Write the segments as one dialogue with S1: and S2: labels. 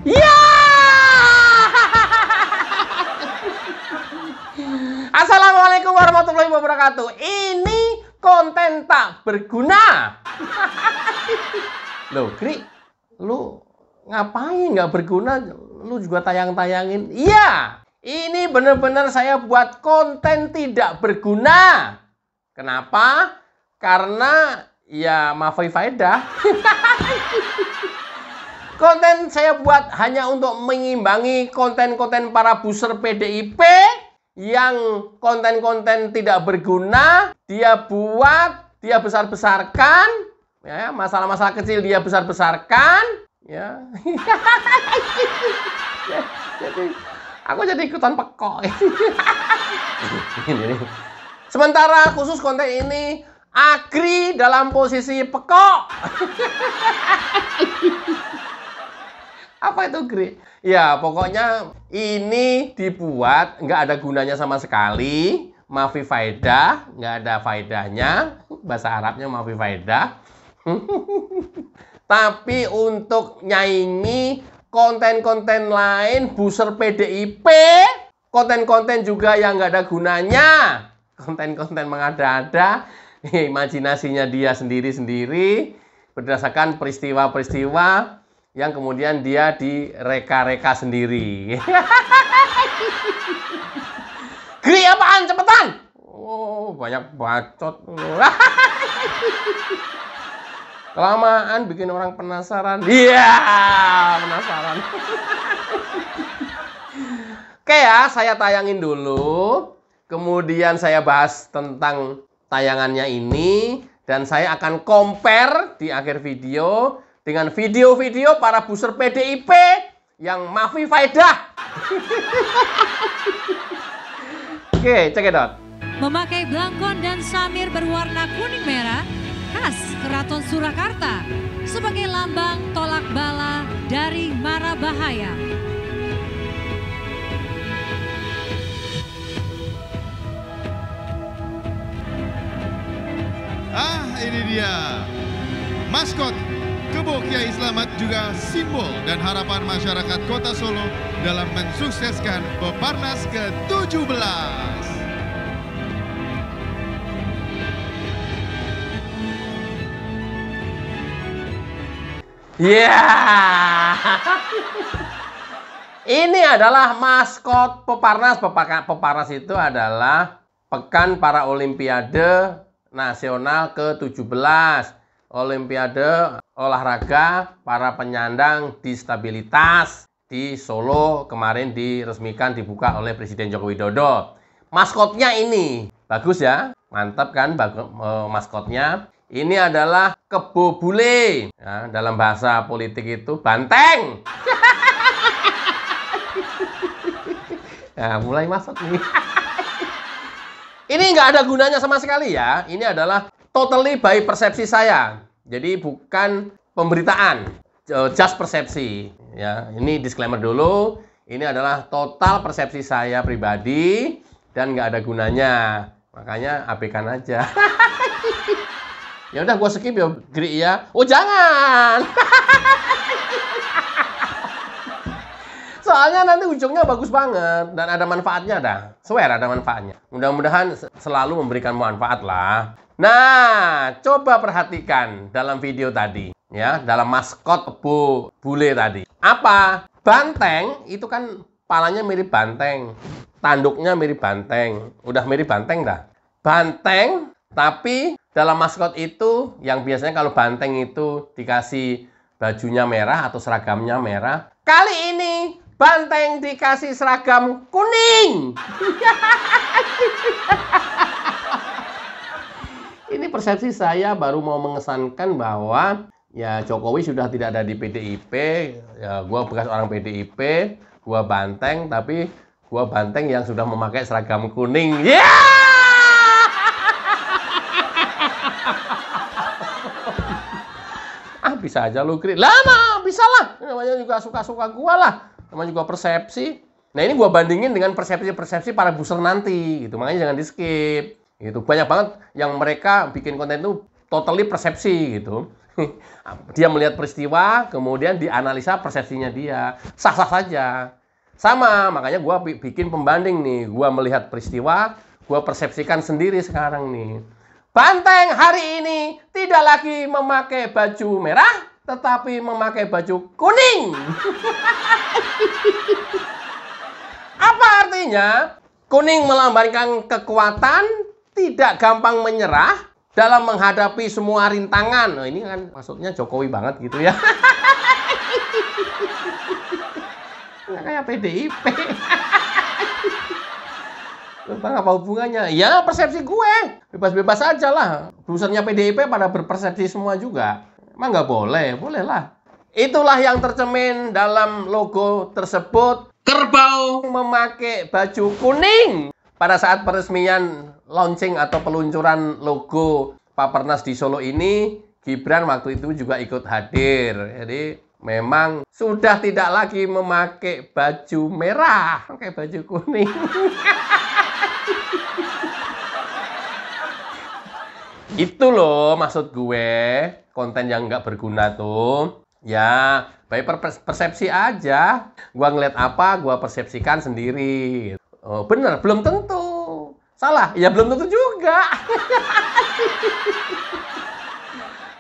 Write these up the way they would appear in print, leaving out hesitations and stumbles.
S1: Ya! Assalamualaikum warahmatullahi wabarakatuh. Ini konten tak berguna. Loh, Gri, lu ngapain nggak berguna? Lu juga tayang-tayangin. Iya, ini bener-bener saya buat konten tidak berguna. Kenapa? Karena ya maaf faedah. Konten saya buat hanya untuk mengimbangi konten-konten para buser PDIP yang konten-konten tidak berguna dia buat, dia besar-besarkan, ya, masalah-masalah kecil dia besar-besarkan, ya. Jadi aku jadi ikutan pekok. Sementara khusus konten ini Agri dalam posisi pekok. Apa itu, Gri? Ya, pokoknya ini dibuat nggak ada gunanya sama sekali. Maafi faedah, nggak ada faedahnya. Bahasa Arabnya maafi faedah. Tapi untuk nyaingi konten-konten lain, buser PDIP, konten-konten juga yang nggak ada gunanya. Konten-konten mengada-ada, imajinasinya dia sendiri-sendiri, berdasarkan peristiwa-peristiwa yang kemudian dia direka-reka sendiri. Gri apaan? Cepetan! Oh, banyak bacot. Kelamaan bikin orang penasaran. Iya, penasaran. Oke ya, saya tayangin dulu. Kemudian saya bahas tentang tayangannya ini. Dan saya akan compare di akhir video dengan video-video para buser PDIP yang maafi faedah. Oke, cekidot.
S2: Memakai blangkon dan samir berwarna kuning merah khas Keraton Surakarta sebagai lambang tolak bala dari mara bahaya.
S3: Ah, ini dia. Maskot Kebo Kiai Slamet juga simbol dan harapan masyarakat Kota Solo dalam mensukseskan Peparnas ke-17.
S1: Ya. Ini adalah maskot Peparnas. Peparnas itu adalah Pekan Para Olimpiade Nasional ke-17. Olimpiade olahraga para penyandang disabilitas di Solo kemarin diresmikan, dibuka oleh Presiden Joko Widodo. Maskotnya ini bagus ya, mantap kan maskotnya. Ini adalah kebo bule, ya, dalam bahasa politik itu banteng. Nah, mulai masuk nih. Ini nggak ada gunanya sama sekali ya. Ini adalah totally by persepsi saya. Jadi bukan pemberitaan, just persepsi. Ya, ini disclaimer dulu. Ini adalah total persepsi saya pribadi dan nggak ada gunanya. Makanya abaikan aja. Ya udah, gue skip ya, Gri ya. Oh jangan. Soalnya nanti ujungnya bagus banget dan ada manfaatnya dah. Swear ada manfaatnya. Mudah-mudahan selalu memberikan manfaat lah. Nah, coba perhatikan dalam video tadi, ya, dalam maskot kebo bule tadi. Apa? Banteng itu kan palanya mirip banteng, tanduknya mirip banteng. Udah mirip banteng dah. Banteng, tapi dalam maskot itu yang biasanya kalau banteng itu dikasih bajunya merah atau seragamnya merah. Kali ini banteng dikasih seragam kuning. Ini persepsi saya baru mau mengesankan bahwa ya Jokowi sudah tidak ada di PDIP. Ya, gua bekas orang PDIP, gua banteng, tapi gua banteng yang sudah memakai seragam kuning. Ya! Ah, bisa aja lu, Gri. Lama, bisa lah. Namanya juga suka-suka gua lah. Namanya juga persepsi. Nah, ini gua bandingin dengan persepsi-persepsi para buser nanti gitu. Makanya jangan di-skip. Gitu. Banyak banget yang mereka bikin konten itu totally persepsi gitu. Dia melihat peristiwa, kemudian dianalisa persepsinya dia. Sah-sah saja. Sama, makanya gue bikin pembanding nih. Gue melihat peristiwa, gue persepsikan sendiri sekarang nih. Banteng hari ini tidak lagi memakai baju merah, tetapi memakai baju kuning. Apa artinya? Kuning melambangkan kekuatan, tidak gampang menyerah dalam menghadapi semua rintangan. Nah, ini kan maksudnya Jokowi banget gitu ya. Nggak kayak PDIP. Bang, apa hubungannya? Ya persepsi gue. Bebas-bebas aja lah. Usernya PDIP pada berpersepsi semua juga. Emang nggak boleh? Boleh lah. Itulah yang tercermin dalam logo tersebut. Kerbau memakai baju kuning. Pada saat peresmian launching atau peluncuran logo Papernas di Solo ini, Gibran waktu itu juga ikut hadir. Jadi memang sudah tidak lagi memakai baju merah, pakai baju kuning. Itu loh maksud gue, konten yang nggak berguna tuh. Ya, baik persepsi aja. Gua ngeliat apa, gua persepsikan sendiri. Oh, bener, belum tentu. Salah, ya belum tentu juga.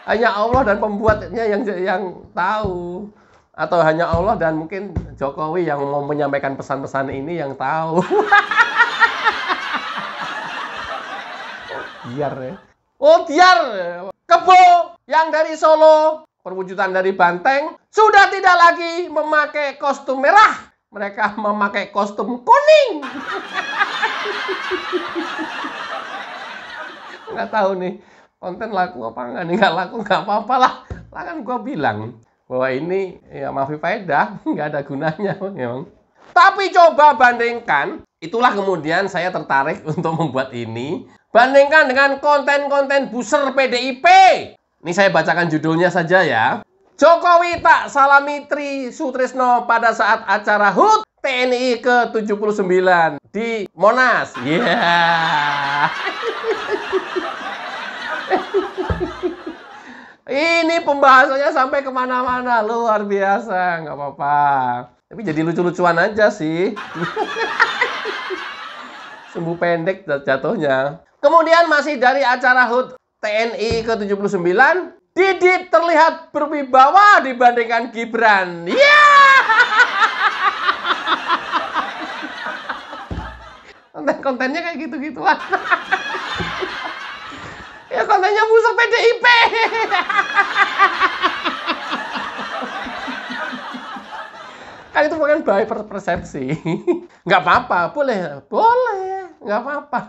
S1: Hanya Allah dan pembuatnya yang tahu. Atau hanya Allah dan mungkin Jokowi yang mau menyampaikan pesan-pesan ini yang tahu. Biar ya. Oh, biar. Kebo yang dari Solo, perwujudan dari Banteng, sudah tidak lagi memakai kostum merah. Mereka memakai kostum kuning. Nggak tahu nih, konten laku apa enggak nih. Nggak laku, nggak apa-apa lah. Kan gue bilang bahwa ini ya maaf faedah, nggak ada gunanya. Memang. Tapi coba bandingkan, itulah kemudian saya tertarik untuk membuat ini. Bandingkan dengan konten-konten buser PDIP. Ini saya bacakan judulnya saja ya. Jokowi tak salami Tri Sutrisno pada saat acara HUT TNI ke-79 di Monas. Yeah. Ini pembahasannya sampai kemana-mana. Luar biasa, nggak apa-apa. Tapi jadi lucu-lucuan aja sih. Sumbu pendek jatuhnya. Kemudian masih dari acara HUT TNI ke-79, Didit terlihat berwibawa dibandingkan Gibran. Konten-kontennya kayak gitu-gituan. Ya kontennya buser PDIP. Kan itu bukan baik persepsi. Nggak apa-apa, boleh, nggak apa-apa.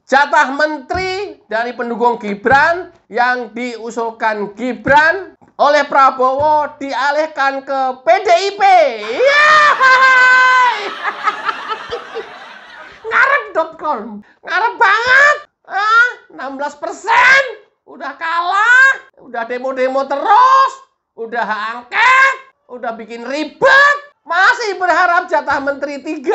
S1: Jatah menteri dari pendukung Gibran yang diusulkan Gibran oleh Prabowo dialihkan ke PDIP. Ngarep.com. Ngarep banget. 16%. Udah kalah. Udah demo-demo terus. Udah hak angket. Udah bikin ribet. Masih berharap jatah menteri 3.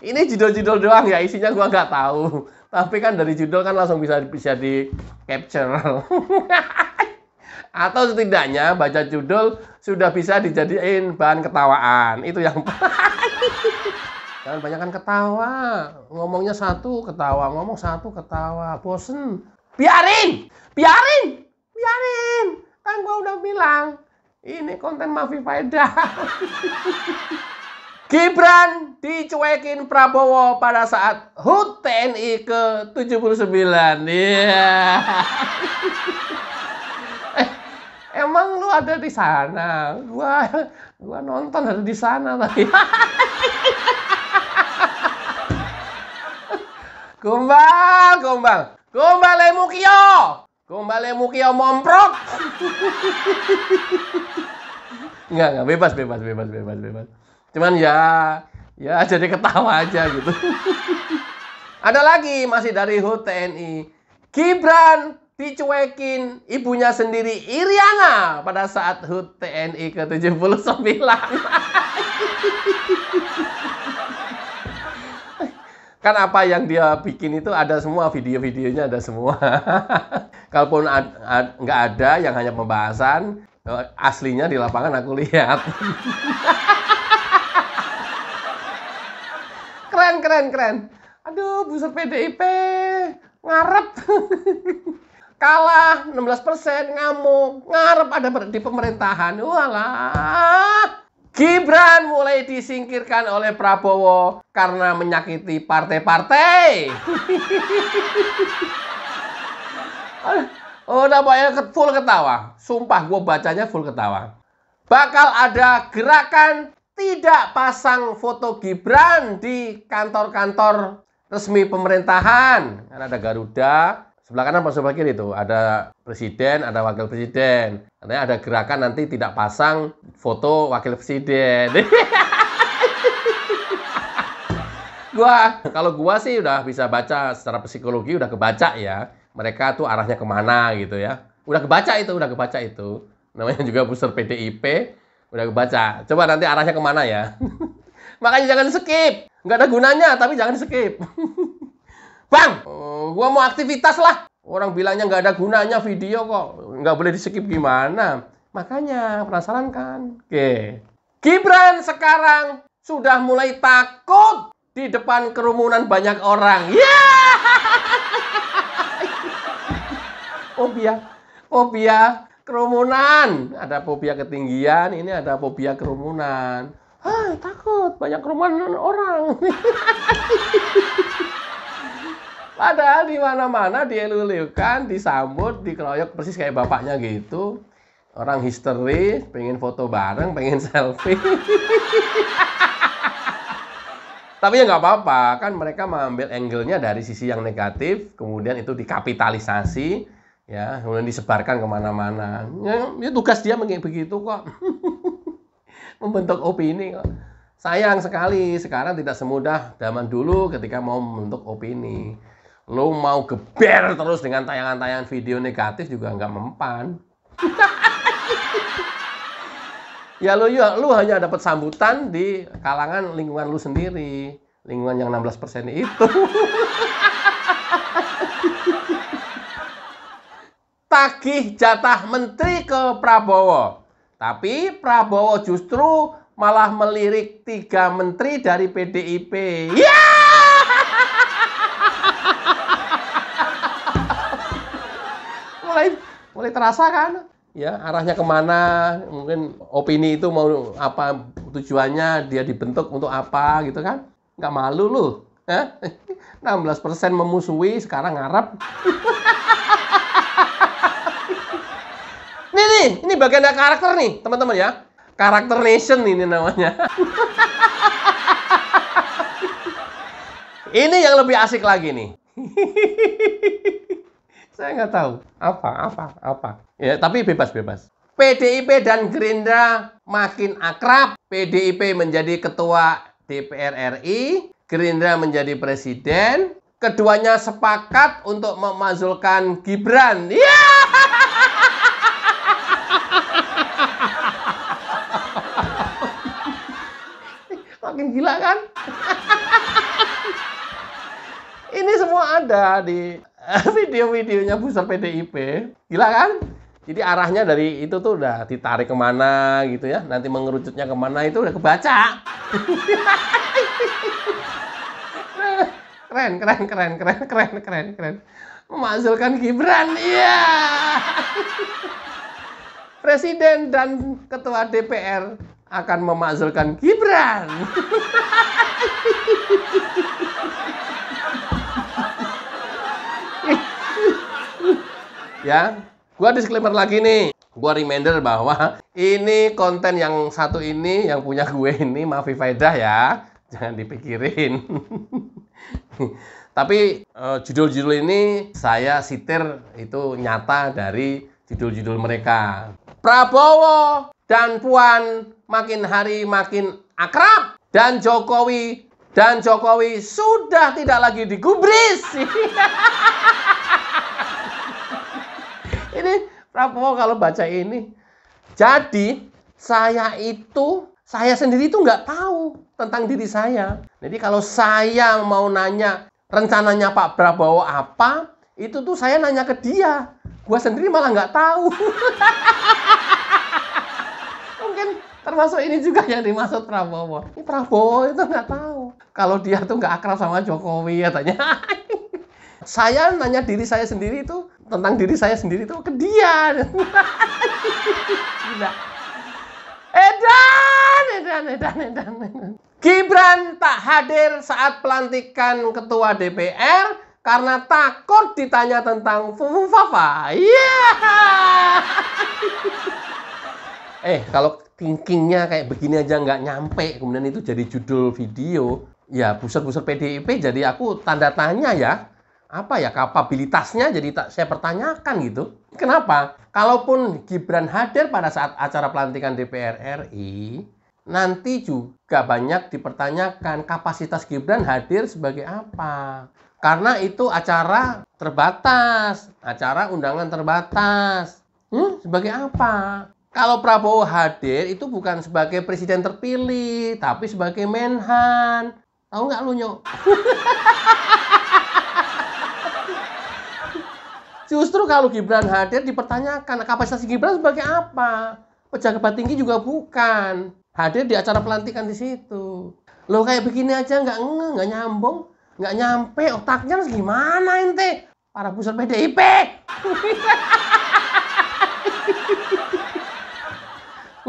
S1: Ini judul-judul doang ya, isinya gua nggak tahu. Tapi kan dari judul kan langsung bisa di capture. Atau setidaknya baca judul sudah bisa dijadiin bahan ketawaan. Itu yang jangan banyakan ketawa. Ngomongnya satu ketawa, ngomong satu ketawa. Bosen. Biarin. Kan gua udah bilang, ini konten mafi faedah. Gibran dicuekin Prabowo pada saat HUT TNI ke-79. Yeah. Emang lu ada di sana? Gua nonton ada di sana tadi. Gombal Mukio momprok. Enggak, bebas. Cuman ya jadi ketawa aja gitu. Ada lagi masih dari HUT TNI. Gibran dicuekin ibunya sendiri Iriana pada saat HUT TNI ke-79. Kan apa yang dia bikin itu ada semua, video-videonya ada semua. Kalaupun nggak ada, yang hanya pembahasan, aslinya di lapangan aku lihat. Keren. Aduh, buset PDIP. Ngarep. Kalah 16%, ngamuk. Ngarep ada di pemerintahan. Walah. Gibran mulai disingkirkan oleh Prabowo karena menyakiti partai-partai. Udah banyak full ketawa. Sumpah gue bacanya full ketawa. Bakal ada gerakan tidak pasang foto Gibran di kantor-kantor resmi pemerintahan. Kan ada Garuda. Sebelah kanan, sebelah kiri itu ada presiden, ada wakil presiden. Katanya ada gerakan nanti tidak pasang foto wakil presiden. Kalau gua sih udah bisa baca secara psikologi, udah kebaca ya. Mereka tuh arahnya kemana gitu ya. Udah kebaca itu. Namanya juga booster PDIP, udah kebaca. Coba nanti arahnya kemana ya. Makanya jangan skip. Nggak ada gunanya, tapi jangan skip. Bang, gua mau aktivitas lah. Orang bilangnya nggak ada gunanya video kok. Nggak boleh di-skip gimana? Makanya, penasaran kan? Oke. Gibran sekarang sudah mulai takut di depan kerumunan banyak orang. Ya! Fobia kerumunan. Ada fobia ketinggian, ini ada fobia kerumunan. Takut banyak kerumunan orang. Padahal di mana-mana dielu-elukan, disambut, dikeroyok persis kayak bapaknya gitu. Orang histeris, pengen foto bareng, pengen selfie. Tapi ya nggak apa-apa, kan mereka mengambil angle-nya dari sisi yang negatif, kemudian itu dikapitalisasi, ya, kemudian disebarkan kemana-mana. Ya tugas dia begitu kok. Membentuk opini kok. Sayang sekali, sekarang tidak semudah zaman dulu ketika mau membentuk opini. Lo mau geber terus dengan tayangan-tayangan video negatif juga nggak mempan. Ya lu hanya dapat sambutan di kalangan lingkungan lu sendiri. Lingkungan yang 16% itu. Tagih jatah menteri ke Prabowo. Tapi Prabowo justru malah melirik 3 menteri dari PDIP. Ya! Mulai terasa kan? Ya, arahnya kemana? Mungkin opini itu mau apa tujuannya, dia dibentuk untuk apa gitu kan? Nggak malu lu. 16% memusuhi, sekarang ngarep. Ini bagian dari karakter nih, teman-teman ya. Karakter nation ini namanya. Ini yang lebih asik lagi nih. Saya nggak tahu apa. Ya, tapi bebas. PDIP dan Gerindra makin akrab. PDIP menjadi ketua DPR RI, Gerindra menjadi presiden. Keduanya sepakat untuk memakzulkan Gibran. Ya! Makin gila kan? Ini semua ada di video-videonya booster PDIP. Gila kan? Jadi arahnya dari itu tuh udah ditarik kemana gitu ya. Nanti mengerucutnya kemana itu udah kebaca. Keren. Memakzulkan Gibran. Iya. Presiden dan ketua DPR akan memakzulkan Gibran. Ya, gua disclaimer lagi nih. Gua reminder bahwa ini konten yang satu ini, yang punya gue ini, maafi faedah ya. Jangan dipikirin. Tapi judul-judul ini saya sitir itu nyata dari judul-judul mereka. Prabowo dan Puan makin hari makin akrab. Dan Jokowi sudah tidak lagi digubris. Ini Prabowo kalau baca ini. Jadi saya itu saya sendiri itu nggak tahu tentang diri saya. Jadi kalau saya mau nanya rencananya Pak Prabowo apa, itu tuh saya nanya ke dia. Gua sendiri malah nggak tahu. Mungkin termasuk ini juga yang dimaksud Prabowo. Ini Prabowo itu nggak tahu kalau dia tuh nggak akrab sama Jokowi katanya. Saya nanya diri saya sendiri itu tentang diri saya sendiri itu ke dia. Gila. Edan. Gibran tak hadir saat pelantikan ketua DPR karena takut ditanya tentang Fufu Fafa. Iya. Kalau thinkingnya kayak begini aja nggak nyampe, kemudian itu jadi judul video, ya buser-buser PDIP jadi aku tanda tanya ya. Apa ya kapabilitasnya jadi saya pertanyakan gitu. Kenapa? Kalaupun Gibran hadir pada saat acara pelantikan DPR RI, nanti juga banyak dipertanyakan kapasitas Gibran hadir sebagai apa. Karena itu acara terbatas, acara undangan terbatas. Sebagai apa? Kalau Prabowo hadir itu bukan sebagai presiden terpilih, tapi sebagai Menhan. Tahu nggak lu, Nyok? Justru kalau Gibran hadir dipertanyakan kapasitas Gibran sebagai apa? Pejabat tinggi juga bukan. Hadir di acara pelantikan di situ. Loh kayak begini aja nggak nyambung, nggak nyampe otaknya gimana ente? Para pusat PDIP.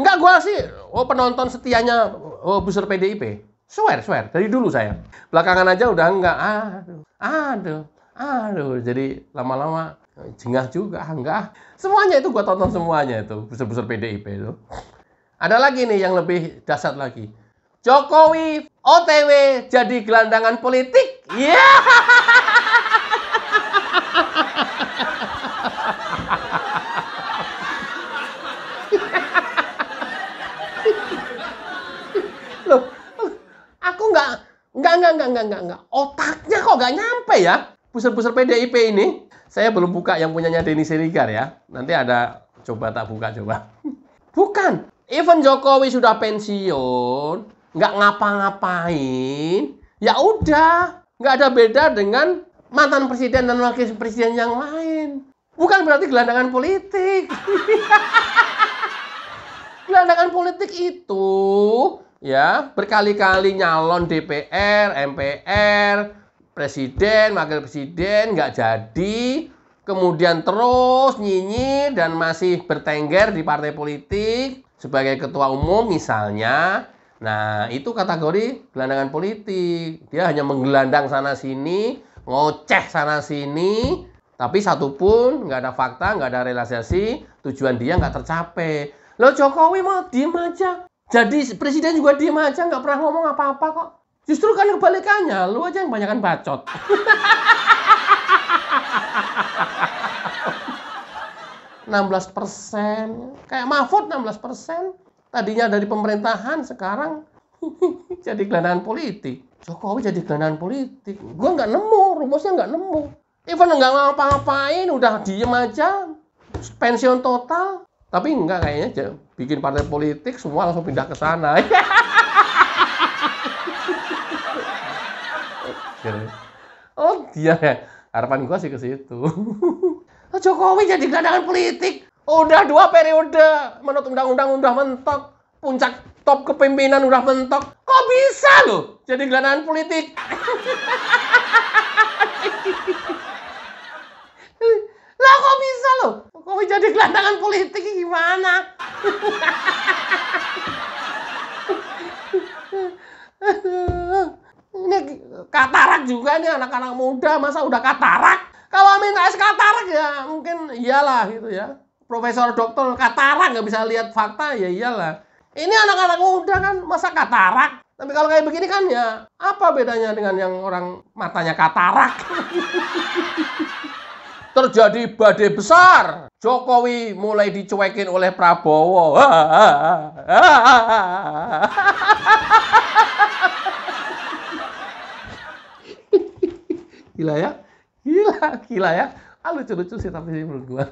S1: Enggak, gua sih penonton setianya busur PDIP. Swear dari dulu saya. Belakangan aja udah enggak. Aduh, jadi lama-lama jengah juga, enggak. Semuanya itu gua tonton semuanya itu, busur-busur PDIP itu. Ada lagi nih yang lebih dahsyat lagi. Jokowi OTW jadi gelandangan politik. Iya. Loh, aku enggak. Otaknya kok nggak nyampe ya? Pusar-pusar PDIP ini. Saya belum buka yang punyanya Denny Siregar ya. Nanti ada, coba tak buka coba. Bukan. Even Jokowi sudah pensiun, nggak ngapa-ngapain, ya udah, nggak ada beda dengan mantan presiden dan wakil presiden yang lain. Bukan berarti gelandangan politik. Gelandangan politik itu ya berkali-kali nyalon DPR, MPR, presiden, wakil presiden nggak jadi, kemudian terus nyinyir dan masih bertengger di partai politik sebagai ketua umum misalnya. Nah, itu kategori gelandangan politik. Dia hanya menggelandang sana sini, ngoceh sana sini, tapi satupun nggak ada fakta, nggak ada realisasi, tujuan dia nggak tercapai. Loh, Jokowi mau diem aja. Jadi presiden juga diem aja, nggak pernah ngomong apa-apa kok. Justru kan kebalikannya, lu aja yang banyakan bacot. 16%, kayak Mahfud 16%. Tadinya dari pemerintahan, sekarang jadi gelandangan politik. Jokowi jadi gelandangan politik. Gue nggak nemu, rumusnya nggak nemu. Even nggak ngapa-ngapain, udah diem aja, pensiun total. Tapi enggak, kayaknya bikin partai politik semua langsung pindah ke sana. Oh dia ya, harapan gue sih ke situ. Jokowi jadi gelandangan politik. Udah 2 periode, menurut undang-undang udah mentok. Puncak top kepemimpinan udah mentok. Kok bisa loh jadi gelandangan politik? Lah kok bisa loh? Jokowi jadi gelandangan politik gimana? Ini katarak juga nih anak-anak muda, masa udah katarak? Kalau Amin Rais katarak ya mungkin iyalah gitu ya. Profesor doktor katarak nggak bisa lihat fakta ya iyalah. Ini anak-anak muda kan masa katarak? Tapi kalau kayak begini kan ya apa bedanya dengan yang orang matanya katarak? Terjadi badai besar. Jokowi mulai dicuekin oleh Prabowo. Gila ya? Gila ya. Lucu-lucu sih tapi menurut gua.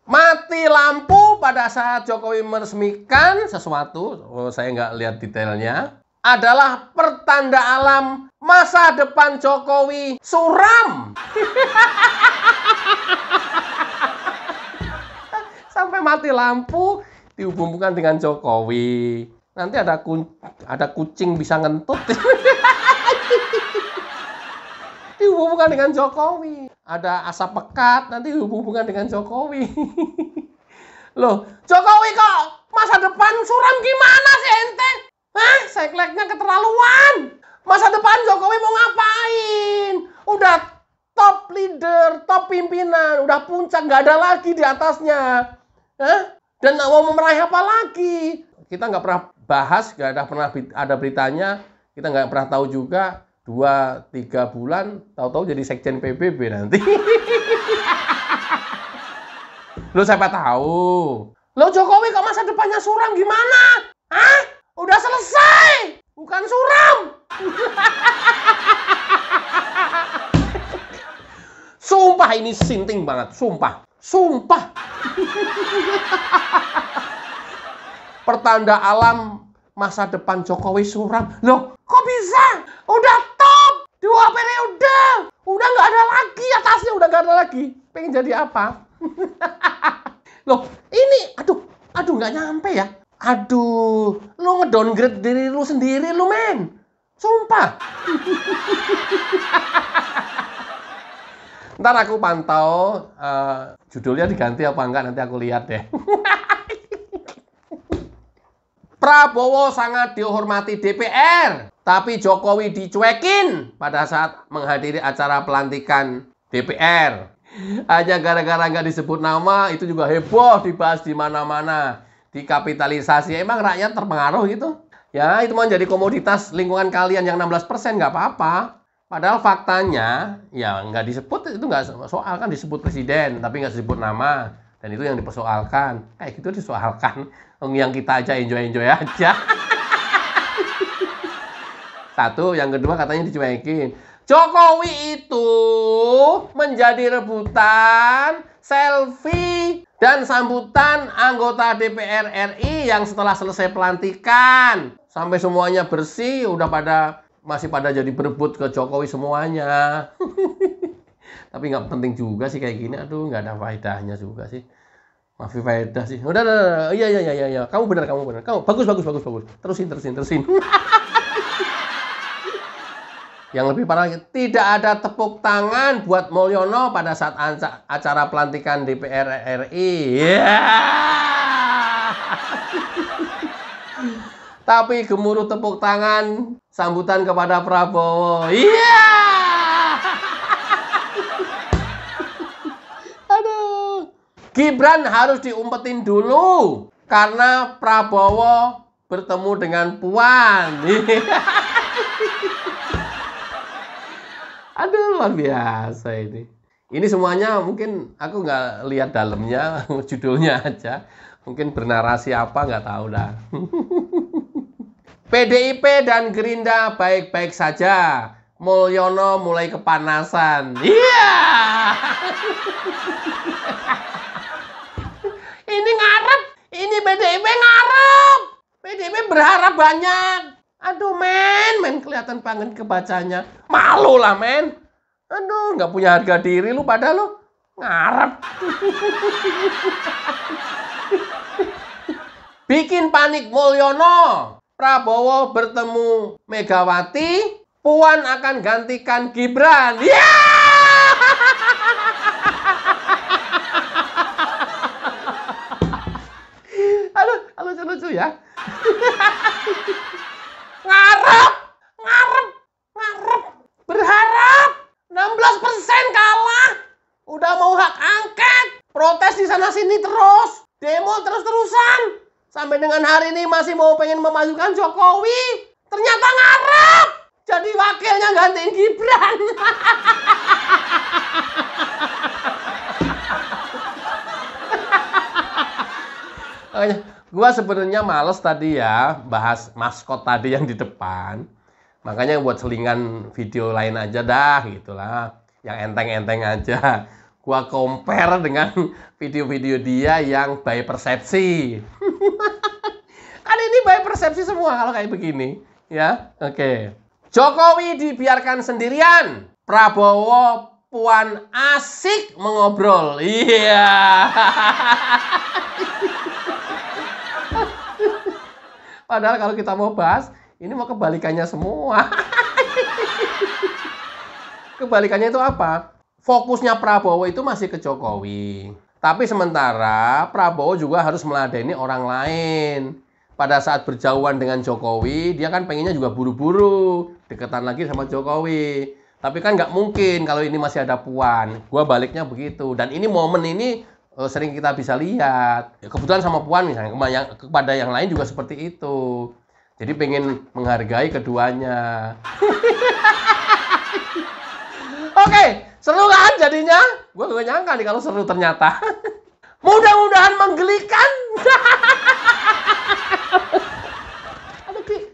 S1: Mati mati lampu pada saat Jokowi meresmikan sesuatu, saya nggak lihat detailnya, adalah pertanda alam masa depan Jokowi suram. Sampai mati lampu dihubungkan dengan Jokowi. Nanti ada kucing bisa ngentut. Dihubungkan dengan Jokowi. Ada asap pekat, nanti dihubungkan dengan Jokowi. Loh, Jokowi kok masa depan suram gimana sih ente? Hah? Sekleknya keterlaluan. Masa depan Jokowi mau ngapain? Udah top leader, top pimpinan, udah puncak, nggak ada lagi di atasnya. Hah? Dan mau meraih apa lagi? Kita nggak pernah bahas, nggak ada pernah ada beritanya. Kita nggak pernah tahu juga. 2-3 bulan, tahu-tahu jadi sekjen PBB nanti. Lo siapa tahu? Lo Jokowi kok masa depannya suram gimana? Hah? Udah selesai, bukan suram. Sumpah ini sinting banget, sumpah. Sumpah. Pertanda alam masa depan Jokowi suram. Loh, kok bisa? Udah top 2 periode. Udah nggak ada lagi atasnya, udah nggak ada lagi. Pengen jadi apa? Loh, ini aduh nggak nyampe ya. Aduh, lu ngedowngrade diri lu sendiri lu, men. Sumpah. Ntar aku pantau judulnya diganti apa enggak, nanti aku lihat deh. Prabowo sangat dihormati DPR, tapi Jokowi dicuekin pada saat menghadiri acara pelantikan DPR. Hanya gara-gara nggak disebut nama, itu juga heboh, dibahas di mana-mana, dikapitalisasi. Emang rakyat terpengaruh gitu? Ya, itu mau jadi komoditas lingkungan kalian yang 16%, nggak apa-apa. Padahal faktanya, ya nggak disebut, itu nggak soal, kan disebut presiden, tapi nggak disebut nama. Dan itu yang dipersoalkan. Kayak gitu disoalkan. Yang kita aja enjoy-enjoy aja. Satu, yang kedua katanya dicuekin. Jokowi itu menjadi rebutan, selfie, dan sambutan anggota DPR RI yang setelah selesai pelantikan. Sampai semuanya bersih, masih pada jadi berebut ke Jokowi semuanya. Tapi nggak penting juga sih kayak gini. Aduh, nggak ada faedahnya juga sih. Maaf, faedah sih. Udah. Iya. Kamu benar. Kamu bagus. Terusin. Yang lebih parah lagi, tidak ada tepuk tangan buat Mulyono pada saat acara pelantikan DPR RI. Yeah! Tapi gemuruh tepuk tangan sambutan kepada Prabowo. Iya! Aduh. Gibran harus diumpetin dulu karena Prabowo bertemu dengan Puan. Aduh, luar biasa ini. Ini semuanya mungkin aku nggak lihat dalamnya, judulnya aja. Mungkin bernarasi apa nggak tahu dah. PDIP dan Gerindra baik-baik saja. Mulyono mulai kepanasan. Iya. Ini ngarep. Ini PDIP ngarep. PDIP berharap banyak. Aduh, men kelihatan banget kebacanya. Malu lah, men. Aduh, nggak punya harga diri lu pada lu. Ngarep. Bikin panik Mulyono. Prabowo bertemu Megawati. Puan akan gantikan Gibran. Ya! Aduh, lucu ya. Ngarep. Berharap 16% kalah. Udah mau hak angket. Protes di sana sini terus. Demo terus-terusan. Sampai dengan hari ini masih mau pengen memajukan Jokowi. Ternyata ngarep. Jadi wakilnya gantiin Gibran. Gua sebenarnya males tadi ya bahas maskot tadi yang di depan. Makanya buat selingan video lain aja dah gitulah. Yang enteng-enteng aja. gua compare dengan video-video dia yang by persepsi. Kan ini by persepsi semua kalau kayak begini, ya. Oke. Jokowi dibiarkan sendirian. Prabowo, Puan asik mengobrol. Iya. Padahal kalau kita mau bahas, ini mau kebalikannya semua. Kebalikannya itu apa? Fokusnya Prabowo itu masih ke Jokowi. Tapi sementara Prabowo juga harus meladeni orang lain. Pada saat berjauhan dengan Jokowi, dia kan pengennya juga buru-buru deketan lagi sama Jokowi. Tapi kan nggak mungkin kalau ini masih ada Puan. Gua baliknya begitu. Dan ini momen ini sering kita bisa lihat. Kebetulan sama Puan misalnya, kepada yang lain juga seperti itu. Jadi pengen menghargai keduanya. Oke, seru kan jadinya? Gue gak nyangka nih kalau seru ternyata. Mudah-mudahan menggelikan. Aduh, klik.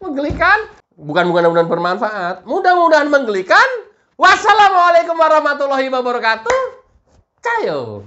S1: Menggelikan? Bukan mudah-mudahan bermanfaat. Mudah-mudahan menggelikan. Wassalamualaikum warahmatullahi wabarakatuh. Cayo.